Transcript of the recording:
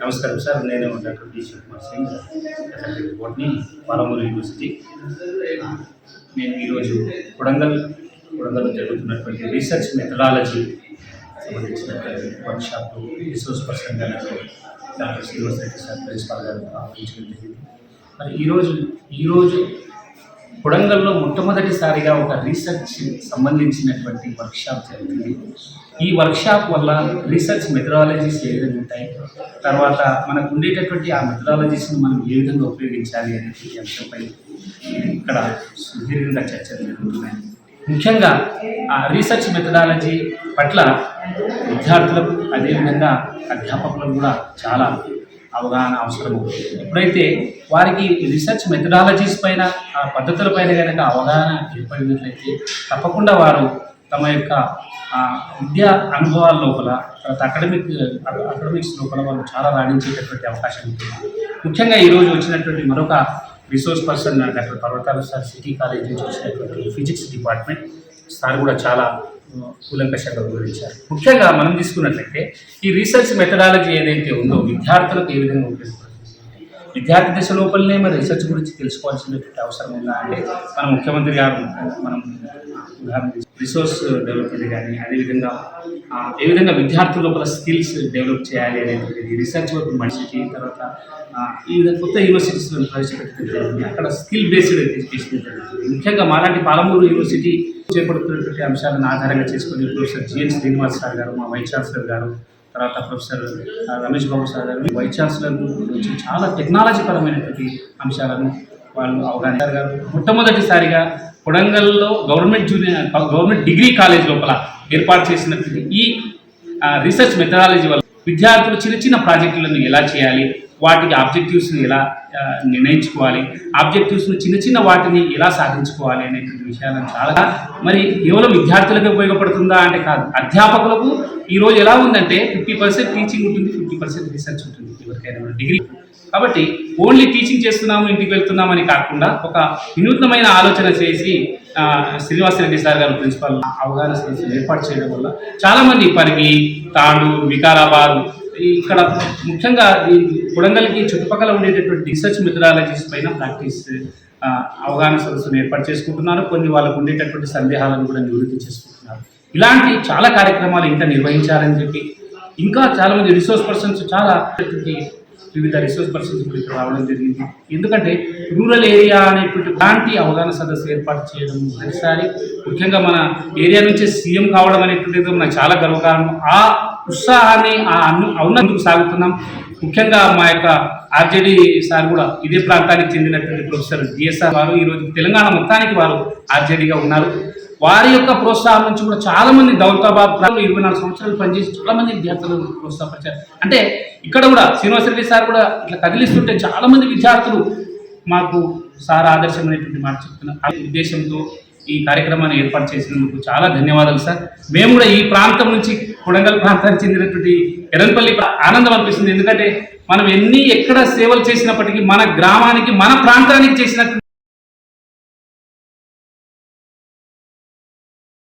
నమస్కారం సార్, నేను doctor D Shivakumar Singh, faculty బోర్డ్ని పాలమూరు యూనివర్సిటీ. నేను ఈరోజు కొడంగల్లో జరుగుతున్నటువంటి రీసెర్చ్ మెథడాలజీ సంబంధించినటువంటి వర్క్షాప్ రిసోర్స్ పర్సన్ గారు doctor Srinivas Reddy sir principal గారు ఆహ్వానించడం జరిగింది. మరి ఈరోజు కొడంగల్లో మొట్టమొదటిసారిగా ఒక రీసెర్చ్ సంబంధించినటువంటి వర్క్షాప్ జరుగుతుంది. ఈ వర్క్షాప్ వల్ల రీసెర్చ్ మెథడాలజీస్ ఏ విధంగా ఉంటాయి, తర్వాత మనకు ఉండేటటువంటి ఆ మెథడాలజీస్ని మనం ఏ విధంగా ఉపయోగించాలి అనేటువంటి అంశంపై ఇక్కడ సుదీర్ఘంగా చర్చలు జరుగుతున్నాయి. ముఖ్యంగా ఆ రీసెర్చ్ మెథడాలజీ పట్ల విద్యార్థులకు అదేవిధంగా అధ్యాపకులకు కూడా చాలా అవగాహన అవసరం. ఎప్పుడైతే వారికి రీసెర్చ్ మెథడాలజీస్ పైన ఆ పద్ధతుల పైన కనుక అవగాహన ఏర్పడినట్లయితే తప్పకుండా వారు తమ యొక్క విద్యా అనుభవాల లోపల అకాడమిక్స్ లోపల వాళ్ళు చాలా రాణించేటటువంటి అవకాశం ఉంటుంది. ముఖ్యంగా ఈరోజు వచ్చినటువంటి మరొక రిసోర్స్ పర్సన్ డాక్టర్ పర్వతాలు సార్, సిటీ కాలేజ్ నుంచి వచ్చినటువంటి ఫిజిక్స్ డిపార్ట్మెంట్ సార్ కూడా చాలా కూలంకషంగా వివరించారు. ముఖ్యంగా మనం తీసుకున్నట్లయితే ఈ రీసెర్చ్ మెథడాలజీ ఏదైతే ఉందో విద్యార్థులకు ఏ విధంగా ఉపయోగపడుతుంది, విద్యార్థి దశ లోపలనే మరి రీసెర్చ్ గురించి తెలుసుకోవాల్సినటువంటి అవసరం ఉందా అంటే మన ముఖ్యమంత్రి గారు మనం రిసోర్స్ డెవలప్మెంట్ కానీ అదేవిధంగా ఏ విధంగా విద్యార్థుల లోపల స్కిల్స్ డెవలప్ చేయాలి అనేది రీసెర్చ్ వర్క్ మనిషికి, తర్వాత ఈ విధంగా కొత్త యూనివర్సిటీస్లో ప్రవేశపెట్టడం జరిగింది. అక్కడ స్కిల్ బేస్డ్ ఎడ్యుకేషన్ జరుగుతుంది. ముఖ్యంగా మాలాంటి పాలమూరు యూనివర్సిటీ చేపడుతున్నటువంటి అంశాలను ఆధారంగా చేసుకుని ప్రొఫెసర్ జిఎన్ శ్రీనివాస్ సార్ గారు, మా వైస్ ఛాన్సలర్ గారు, తర్వాత ప్రొఫెసర్ రమేష్ బాబు సార్ గారు వైస్ ఛాన్సలర్ నుంచి చాలా టెక్నాలజీ పరమైనటువంటి అంశాలను వాళ్ళు అవగాహన గారు మొట్టమొదటిసారిగా కొడంగల్లో గవర్నమెంట్ డిగ్రీ కాలేజ్ లోపల ఏర్పాటు చేసినటువంటి ఈ రీసెర్చ్ మెథడాలజీ వల్ల విద్యార్థులు చిన్న చిన్న ప్రాజెక్టులను ఎలా చేయాలి, వాటికి ఆబ్జెక్టివ్స్ని ఎలా నిర్ణయించుకోవాలి, ఆబ్జెక్టివ్స్ను చిన్న వాటిని ఎలా సాధించుకోవాలి అనేటువంటి విషయాలను చాలా మరి కేవలం విద్యార్థులకే ఉపయోగపడుతుందా అంటే కాదు, అధ్యాపకులకు ఈరోజు ఎలా ఉందంటే 50% టీచింగ్ ఉంటుంది, 50% రీసెర్చ్ ఉంటుంది ఎవరికైనా డిగ్రీ. కాబట్టి ఓన్లీ టీచింగ్ చేస్తున్నాము ఇంటికి వెళ్తున్నామని కాకుండా ఒక వినూత్నమైన ఆలోచన చేసి శ్రీనివాసరెడ్డి సార్ గారు ప్రిన్సిపల్ అవగాహన సదస్సులు ఏర్పాటు చేయడం వల్ల చాలామంది పరిగి, తాండూరు, వికారాబాద్ ఇక్కడ ముఖ్యంగా ఈ కొడంగల్కి చుట్టుపక్కల ఉండేటటువంటి రీసెర్చ్ మెథడాలజీస్ పైన ప్రాక్టీస్ అవగాహన సదస్సును ఏర్పాటు చేసుకుంటున్నారు. కొన్ని వాళ్ళకు ఉండేటటువంటి సందేహాలను కూడా నివృత్తి చేసుకుంటున్నారు. ఇలాంటి చాలా కార్యక్రమాలు ఇంకా నిర్వహించాలని చెప్పి ఇంకా చాలామంది రిసోర్స్ పర్సన్స్ చాలా వివిధ రిసోర్స్ పర్సన్స్ కూడా ఇక్కడ రావడం జరిగింది. ఎందుకంటే రూరల్ ఏరియా అనేటువంటి లాంటి అవగాహన సదస్సు ఏర్పాటు చేయడం మొదటిసారి. ముఖ్యంగా మన ఏరియా నుంచే సీఎం కావడం అనేటువంటిది మనకు చాలా గర్వకారణం. ఆ ఉత్సాహాన్ని అవునందుకు సాగుతున్నాం. ముఖ్యంగా మా యొక్క ఆర్జేడీ సార్ కూడా ఇదే ప్రాంతానికి చెందినటువంటి ప్రొఫెసర్ జిఎస్ఆర్ వారు ఈరోజు తెలంగాణ మొత్తానికి వారు ఆర్జేడీగా ఉన్నారు. వారి యొక్క ప్రోత్సాహం నుంచి కూడా చాలా మంది దౌలతాబాద్ 24 సంవత్సరాలు పనిచేసి చాలా మంది విద్యార్థులు ప్రోత్సాహపరిచారు. అంటే ఇక్కడ కూడా శ్రీనివాసరెడ్డి సార్ కూడా ఇట్లా కదిలిస్తుంటే చాలా మంది విద్యార్థులు మాకు సార్ ఆదర్శం అనేటువంటి మాట చెప్తున్నారు. ఆ ఉద్దేశంతో ఈ కార్యక్రమాన్ని ఏర్పాటు చేసినందుకు చాలా ధన్యవాదాలు సార్. మేము కూడా ఈ ప్రాంతం నుంచి కొడంగల్ ప్రాంతానికి చెందినటువంటి ఎర్రన్పల్లి ఆనందం అనిపిస్తుంది. ఎందుకంటే మనం ఎక్కడ సేవలు చేసినప్పటికీ మన గ్రామానికి మన ప్రాంతానికి చేసినటువంటి